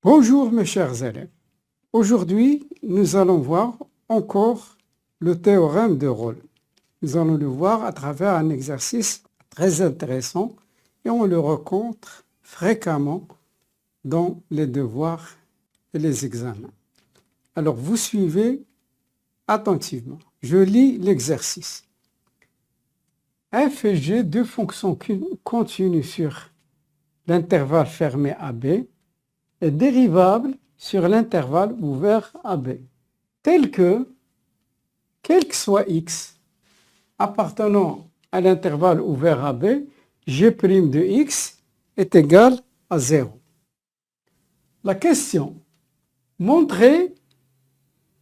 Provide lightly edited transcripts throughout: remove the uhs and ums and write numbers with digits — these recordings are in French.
Bonjour mes chers élèves. Aujourd'hui, nous allons voir encore le théorème de Rolle. Nous allons le voir à travers un exercice très intéressant et on le rencontre fréquemment dans les devoirs et les examens. Alors vous suivez attentivement. Je lis l'exercice. F et G, deux fonctions continues sur l'intervalle fermé AB, est dérivable sur l'intervalle ouvert AB, tel que, quel que soit x appartenant à l'intervalle ouvert AB, g' de x est égal à 0. La question, montrez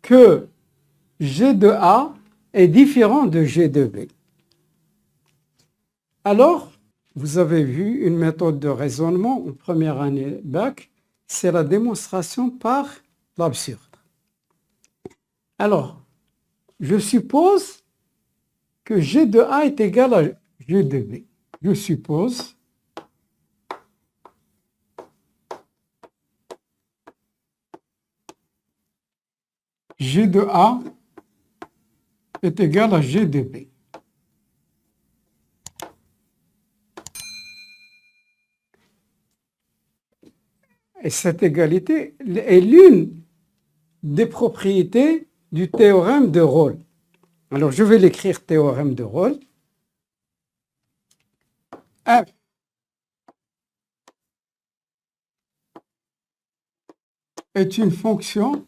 que g de A est différent de g de B. Alors, vous avez vu une méthode de raisonnement en première année bac, c'est la démonstration par l'absurde. Alors, je suppose que g de A est égal à g de B. Je suppose g de A est égal à g de B. Et cette égalité est l'une des propriétés du théorème de Rolle. Alors, je vais l'écrire théorème de Rolle. F est une fonction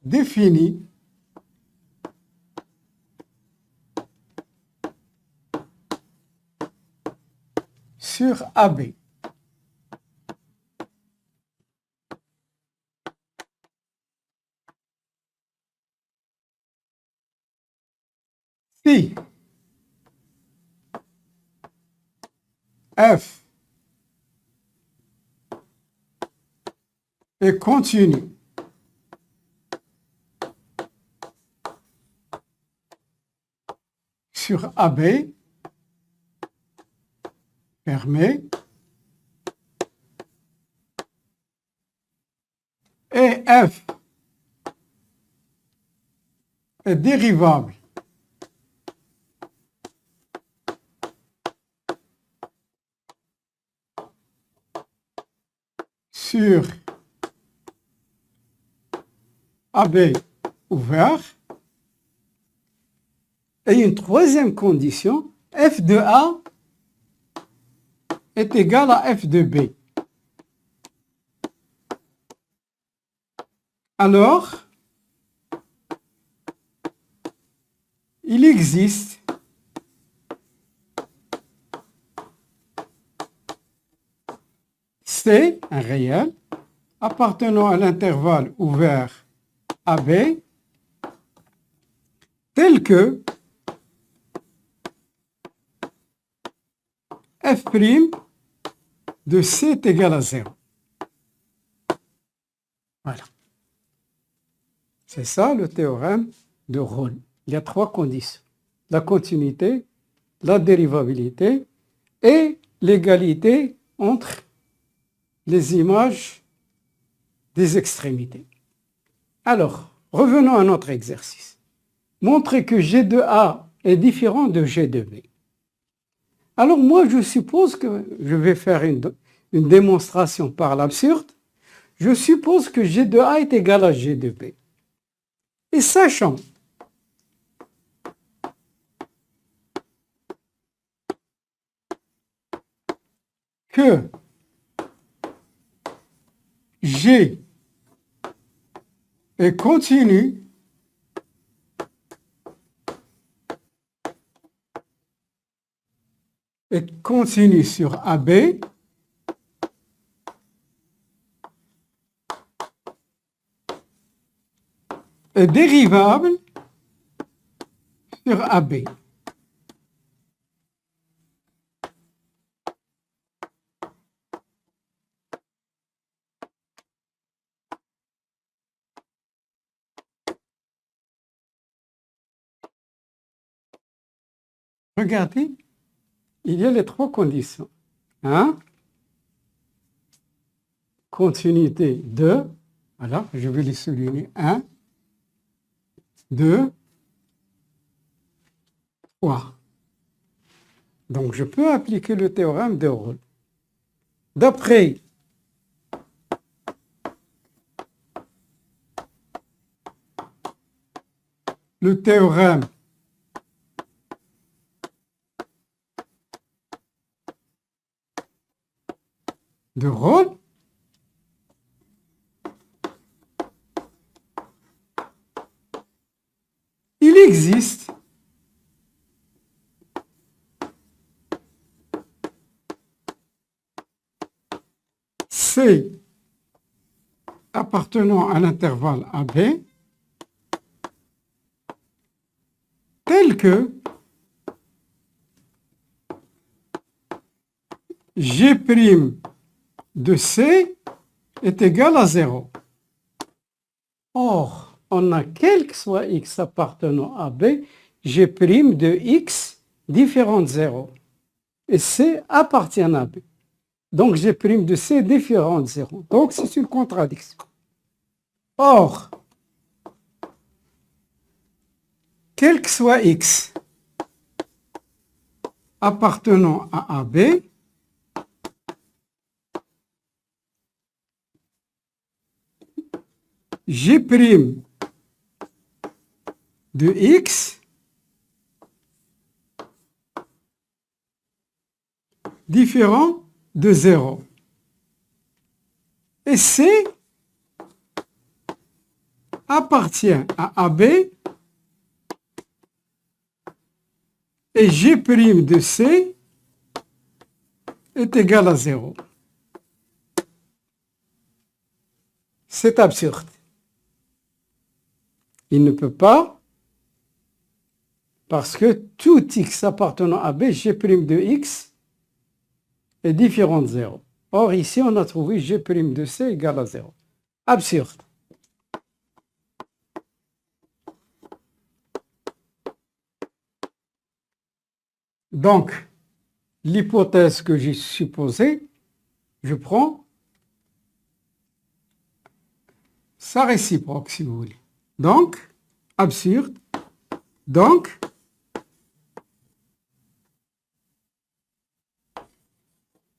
définie sur AB. Si F est continue sur AB, fermé, et F est dérivable sur AB ouvert, et une troisième condition, F de A est égal à F de B. Alors, il existe C, un réel, appartenant à l'intervalle ouvert AB, tel que F' de C est égal à 0. Voilà. C'est ça le théorème de Rolle. Il y a trois conditions. La continuité, la dérivabilité et l'égalité entre les images des extrémités. Alors, revenons à notre exercice. Montrer que G de A est différent de G de B. Alors moi, je suppose que je vais faire une démonstration par l'absurde. Je suppose que G de A est égal à G de B. Et sachant que G est continu sur AB, est dérivable sur AB. Regardez, il y a les trois conditions. 1, continuité 2, voilà, je vais les souligner. 1, 2, 3. Donc, je peux appliquer le théorème de Rolle. D'après le théorème de Rolle, il existe C appartenant à l'intervalle AB tel que G' de C est égal à 0. Or, on a quel que soit x appartenant à B, G' de x différent de 0. Et C appartient à B. Donc, G' de C est différent de 0. Donc, c'est une contradiction. Or, quel que soit x appartenant à AB, G' de x différent de 0. Et C appartient à AB et G' de C est égal à 0. C'est absurde. Il ne peut pas, parce que tout x appartenant à B, G' de x est différent de 0. Or, ici, on a trouvé G' de C égale à 0. Absurde. Donc, l'hypothèse que j'ai supposée, je prends sa réciproque, si vous voulez. Donc, absurde. Donc,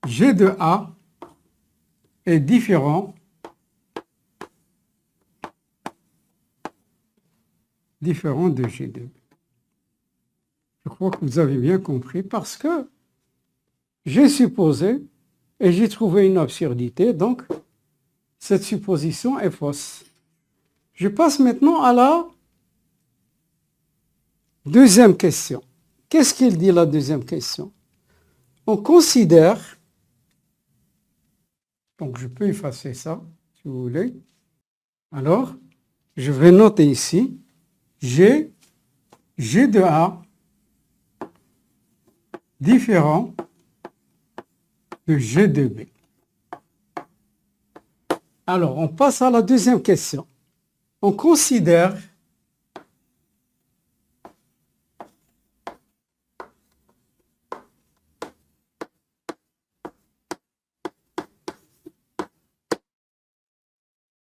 G de A est différent de G de B. Je crois que vous avez bien compris parce que j'ai supposé et j'ai trouvé une absurdité, donc cette supposition est fausse. Je passe maintenant à la deuxième question. Qu'est-ce qu'il dit la deuxième question? On considère, donc je peux effacer ça si vous voulez. Alors, je vais noter ici G de A différent de G de B. Alors, on passe à la deuxième question. On considère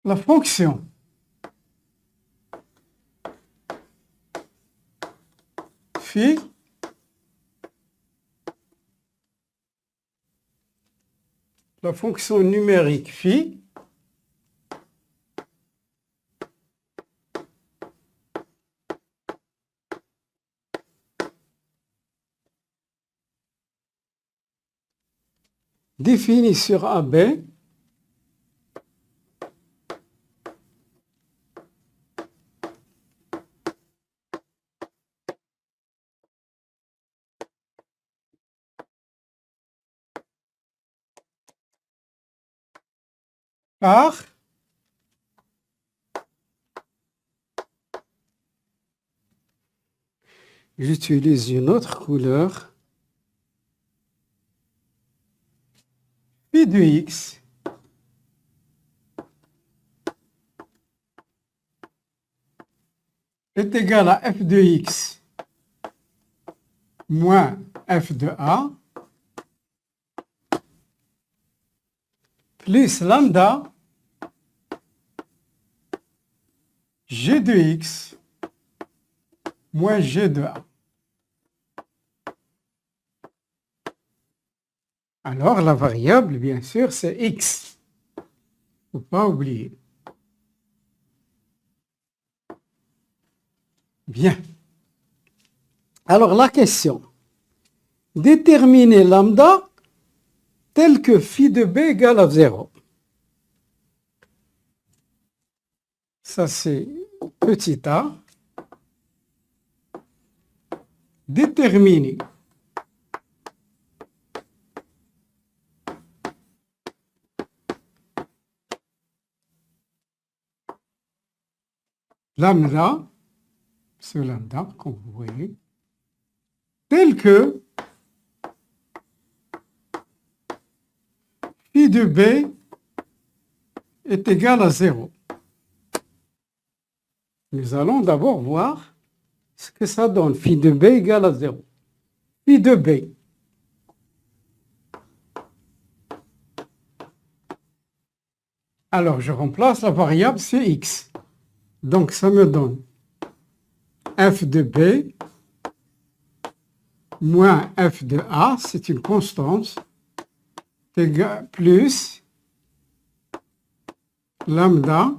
la fonction phi la fonction numérique phi définie sur AB par j'utilise une autre couleur phi de x est égal à f de x moins f de a plus lambda g de x moins g de a. Alors, la variable, bien sûr, c'est x. Il ne faut pas oublier. Bien. Alors, la question. Déterminer lambda tel que phi de b égale à 0. Ça, c'est petit a. Déterminer lambda, ce lambda, comme vous voyez, tel que phi de b est égal à 0. Nous allons d'abord voir ce que ça donne, phi de b égale à 0. Phi de b. Alors, je remplace la variable, c'est x. Donc, ça me donne f de b moins f de a, c'est une constante, plus lambda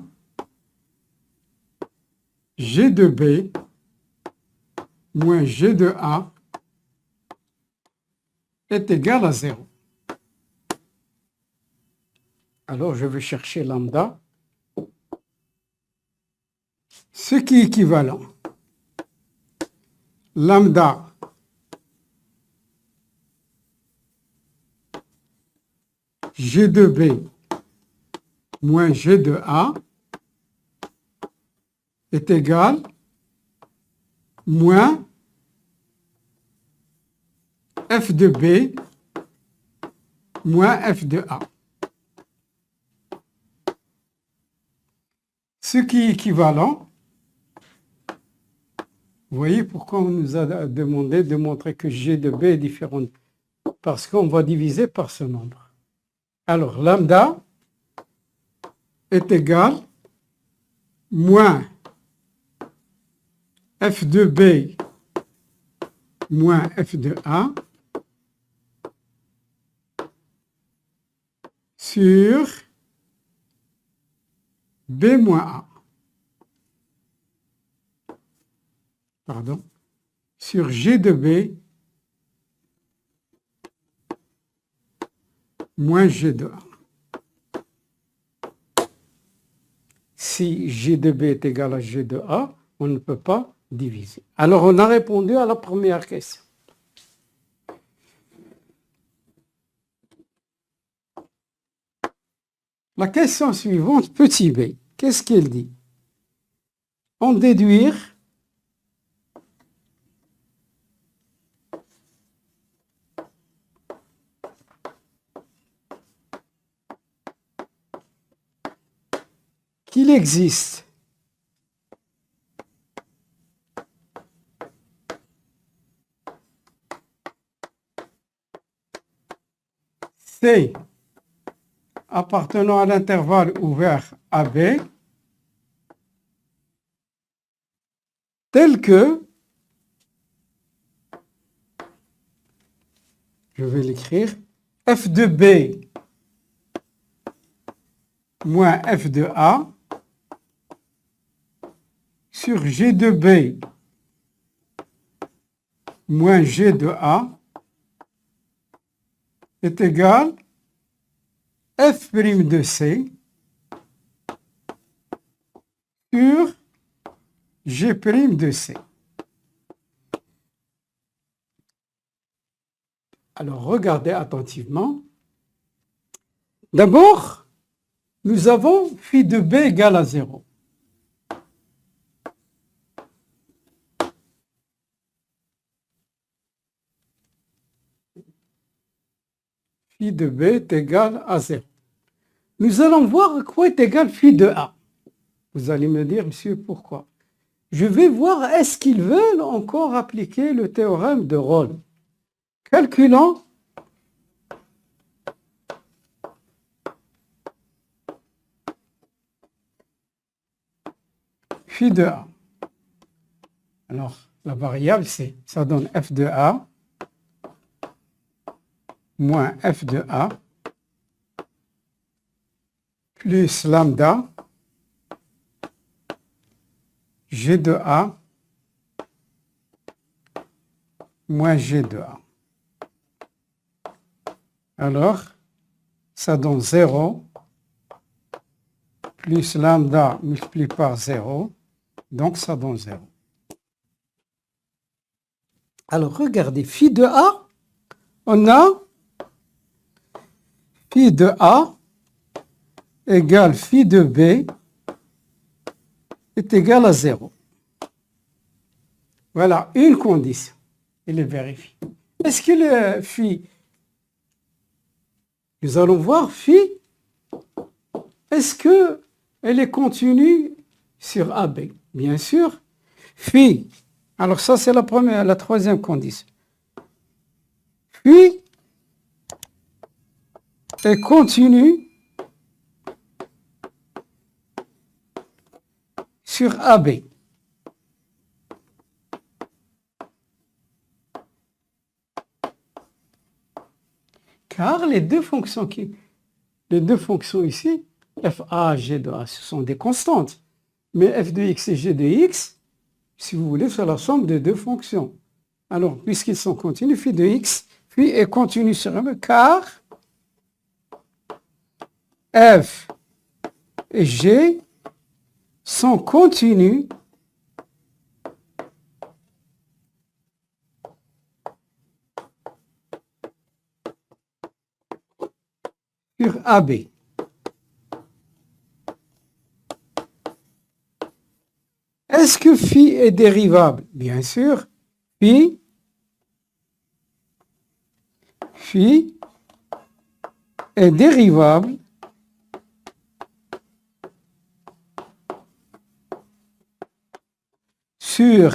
g de b moins g de a est égal à 0. Alors, je vais chercher lambda, ce qui est équivalent. Lambda g de b moins g de a est égal moins f de b moins f de a. Ce qui est équivalent, vous voyez pourquoi on nous a demandé de montrer que g de b est différent, parce qu'on va diviser par ce nombre. Alors, lambda est égal moins f de b moins f de a sur b moins a. Pardon. Sur g de b moins g de a. Si g de b est égal à g de a, on ne peut pas diviser. Alors, on a répondu à la première question. La question suivante, petit b, qu'est-ce qu'elle dit? En déduire qu'il existe C appartenant à l'intervalle ouvert AB tel que, je vais l'écrire, f de B moins f de A sur g de B moins g de A est égal f' de C sur g' de C. Alors, regardez attentivement. D'abord, nous avons phi de B égale à 0. Phi de B est égal à 0. Nous allons voir à quoi est égal phi de A. Vous allez me dire, monsieur, pourquoi? je vais voir est-ce qu'ils veulent encore appliquer le théorème de Rolle. Calculons phi de A. Alors, la variable, ça donne f de A moins f de A plus lambda G de A moins G de A. Alors, ça donne 0 plus lambda multiplié par 0, donc ça donne 0. Alors, regardez, phi de A, on a phi de A égale phi de B est égal à 0. Voilà une condition. Il est vérifié. Est-ce que le phi, nous allons voir phi, est-ce qu'elle est continue sur AB? Bien sûr. Phi, alors ça c'est la troisième condition. Phi est continue sur AB. Car les deux fonctions ici, f a, g de a, ce sont des constantes. Mais f de x et g de x, si vous voulez, c'est la somme de deux fonctions. Alors, puisqu'ils sont continus, phi de x, phi est continu sur AB, car f et g sont continus sur AB. Est-ce que phi est dérivable? Bien sûr. Phi est dérivable sur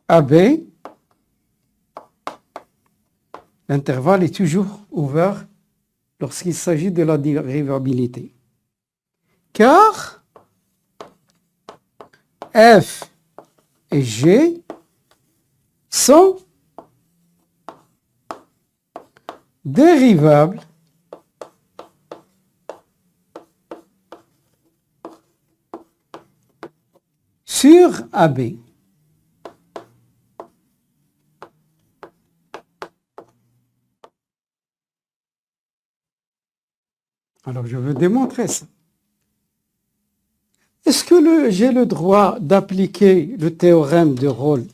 AB. L'intervalle est toujours ouvert lorsqu'il s'agit de la dérivabilité. Car f et g sont dérivables sur AB. Alors, je veux démontrer ça. Est-ce que j'ai le droit d'appliquer le théorème de Rolle?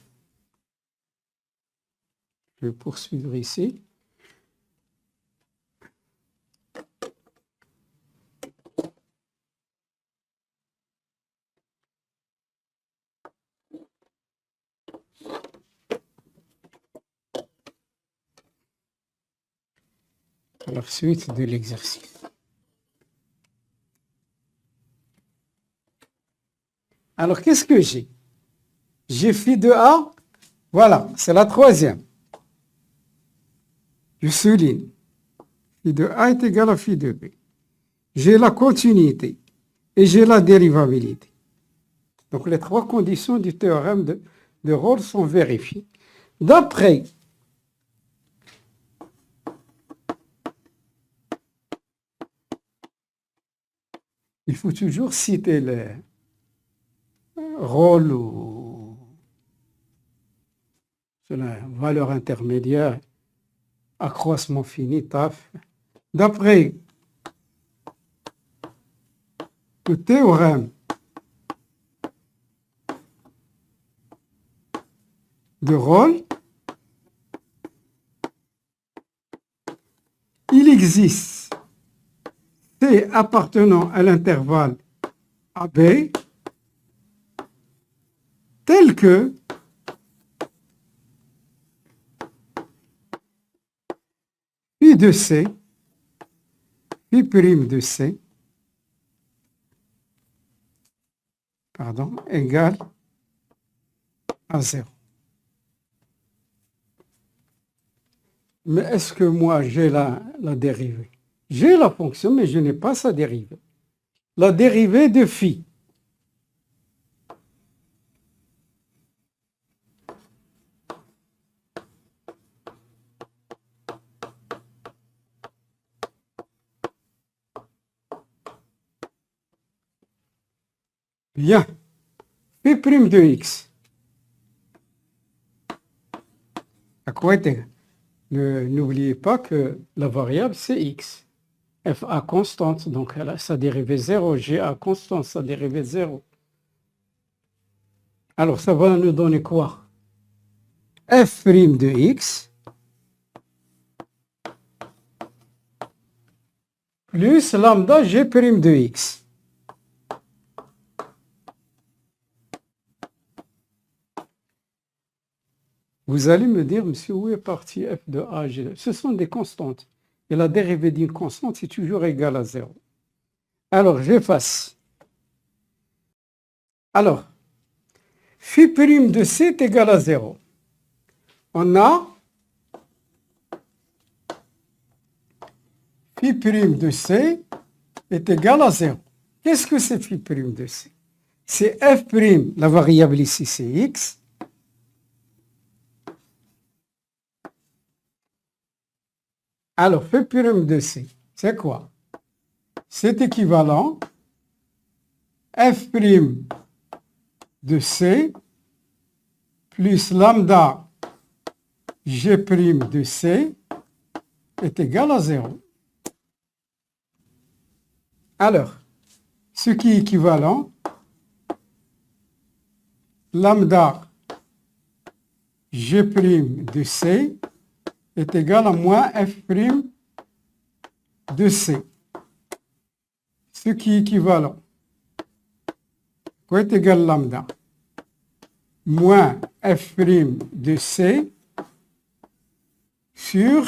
Je vais poursuivre ici. Alors, suite de l'exercice. Alors, qu'est-ce que j'ai? J'ai phi de A. Voilà, c'est la troisième. Je souligne. Phi de A est égal à phi de B. J'ai la continuité et j'ai la dérivabilité. Donc, les trois conditions du théorème de Rolle sont vérifiées. D'après il faut toujours citer les Rolle ou la valeur intermédiaire, accroissement fini, taf. D'après le théorème de Rolle, il existe C appartenant à l'intervalle AB tel que phi de C, phi prime de C égale à 0. Mais est-ce que moi j'ai la dérivée? J'ai la fonction, mais je n'ai pas sa dérivée. La dérivée de phi. Bien. Phi prime de x. À quoi est égal? N'oubliez pas que la variable c'est x. Fa constante, donc elle a sa dérivée 0. Ga constante, sa dérivée 0. Alors ça va nous donner quoi? F' de x plus lambda G' de x. Vous allez me dire, monsieur, où est parti f de a, g? Ce sont des constantes. Et la dérivée d'une constante est toujours égale à 0. Alors, j'efface. Alors, phi prime de c est égal à 0. On a phi prime de c est égal à 0. Qu'est-ce que c'est phi prime de c? C'est f prime, la variable ici c'est x, alors phi prime de c, c'est quoi? C'est équivalent f prime de c plus lambda g' de c est égal à 0. Alors, ce qui est équivalent, lambda g' de c est égal à moins f' de c. Ce qui est équivalent, quoi est égal lambda? Moins f' de c sur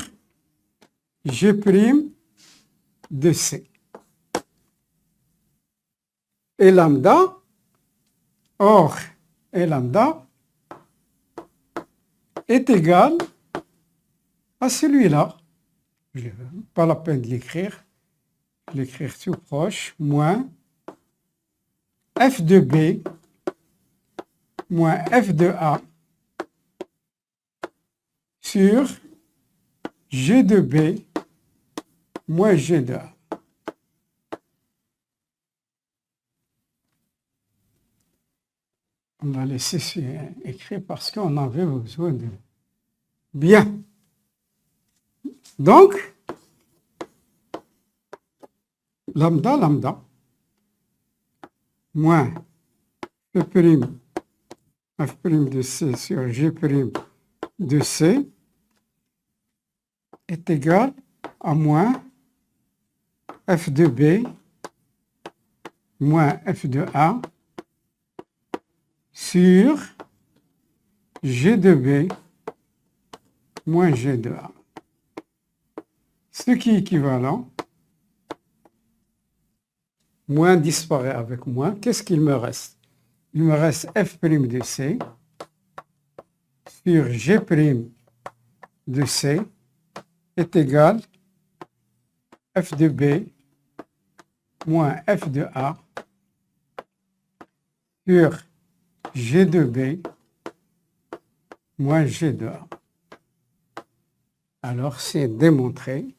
g' de c. Et lambda, or, et lambda est égal à celui-là. Pas la peine de l'écrire. L'écrire tout proche. Moins f de b moins f de a sur g de b moins g de a. On va laisser écrit parce qu'on avait besoin de... Bien. Donc, lambda, lambda, moins f' de c sur g' de c est égal à moins f de b moins f de a sur g de b moins g de a. Ce qui est équivalent, moins disparaît avec moins. Qu'est-ce qu'il me reste? Il me reste f' de c sur g' de c est égal f de b moins f de a sur g de b moins g de a. Alors, c'est démontré.